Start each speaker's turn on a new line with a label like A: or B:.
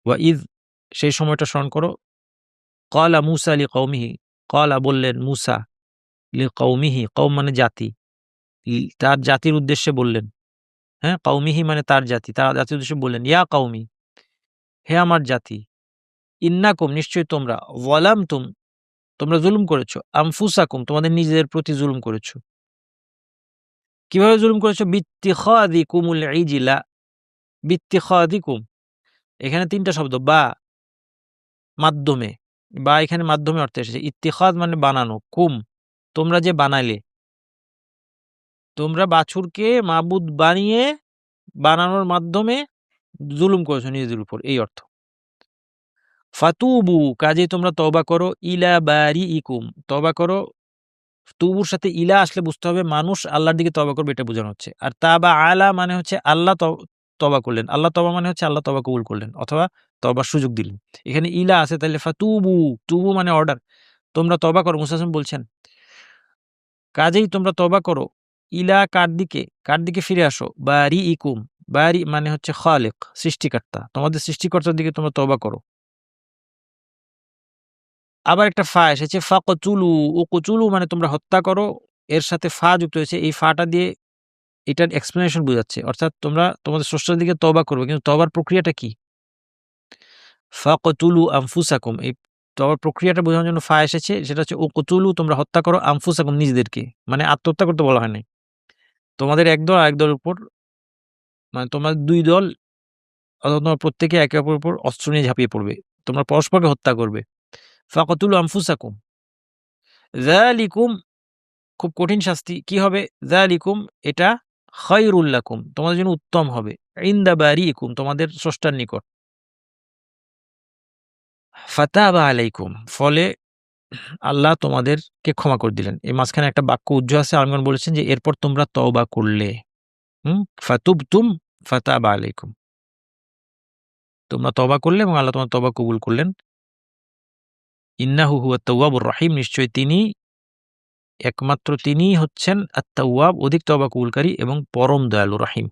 A: ওয়া ইয সেই সময়টা স্মরণ করো ক্বালা মূসা লিকওমিহি ক্বালা বললেন মূসা লিকওমিহি কওম মানে জাতি তার জাতির উদ্দেশ্যে বললেন, হ্যাঁ? কওমিহি মানে তার জাতি। তার জাতির উদ্দেশ্যে বললেন, ইয়া কওমি হে আমার জাতি, ইন্নাকুম নিশ্চয়ই তোমরা, যালামতুম তোমরা জুলুম করেছ, আনফুসাকুম তোমাদের নিজেদের প্রতি জুলুম করেছ। কিভাবে জুলুম করেছ? বিত্তিখাযিকুমুল ইজলা বিত্তিখাযিকুম এখানে ৩ টা শব্দ বা মাধ্যমে বা এখানে মাধ্যমে অর্থে এসেছে। ইত্তিখাদ মানে বানানো, কুম তোমরা যে বানাইলে। তোমরা বাছুরকে মাবুদ বানিয়ে বানানোর মাধ্যমে জুলুম করেছ নিজেদের উপর এই অর্থ। ফাতুবু কাজেই তোমরা তওবা করো ইলা বারিইকুম তওবা করো তুবুর সাথে ইলা আসলে বুঝতে হবে মানুষ আল্লাহর দিকে তওবা করবে এটা বোঝানো হচ্ছে। আর তাবা আলা মানে হচ্ছে আল্লাহ তওবা করলেন। আল্লাহ তওবা মানে হচ্ছে আল্লাহ তওবা কবুল করলেন অথবা তওবার সুযোগ দিলেন। এখানে ইলা আছে তাইলে ফাতুবু তুবু মানে অর্ডার। তোমরা তওবা করো মুসা বলছেন কাজেই তোমরা তওবা করো ইলা কার দিকে ফিরে আসো বারিইকুম বারি মানে হচ্ছে খালিক সৃষ্টিকর্তা। তোমাদের সৃষ্টিকর্তার দিকে তোমরা তওবা করো। আবার একটা ফা এসেছে ফাকতুলু উকতুলু মানে তোমরা হত্যা করো। এর সাথে ফা যুক্ত হয়েছে। এই ফাটা দিয়ে এটার এক্সপ্লেনেশন বোঝাচ্ছে। অর্থাৎ তোমরা তোমাদের স্রষ্টার দিকে তওবা করবে। কিন্তু তওবার প্রক্রিয়াটা কি? ফাকতুলু আনফুসাকুম এই তওবার প্রক্রিয়াটা বোঝানোর জন্য ফা এসেছে। সেটা হচ্ছে উকতুলু তোমরা হত্যা করো আনফুসাকুম নিজেদেরকে। মানে আত্মহত্যা করতে বলা হয় নাই। তোমাদের এক দল আরেক দলের উপর মানে তোমার ২ দল অথবা তোমরা প্রত্যেকে একে অপরের উপর অস্ত্র নিয়ে ঝাঁপিয়ে পড়বে। তোমরা পরস্পরকে হত্যা করবে। ফাকতুলু আনফুসাকুম যালিকুম খুব কঠিন শাস্তি কি হবে? যালিকুম এটা খায়রুল লাকুম তোমাদের জন্য উত্তম হবে। ইনদা বারিইকুম তোমাদের স্রষ্টার নিকট। ফাতাবা আলাইকুম ফলে আল্লাহ তোমাদেরকে ক্ষমা করে দিলেন। এই মাঝখানে একটা বাক্য উজ্জ্ব আছে। আলেমগণ বলেছেন যে এরপর তোমরা তওবা করলে। ফাতুবতুম ফাতাবা আলাইকুম। তোমরা তওবা করলে এবং আল্লাহ তোমার তওবা কবুল করলেন। ইন্নাহু হুয়াত তাওয়াবুর রাহিম নিশ্চয়ই একমাত্র তিনিই হচ্ছেন আত-তাওয়াব অধিক তওবা কবুলকারী এবং পরম দয়ালু রহিম।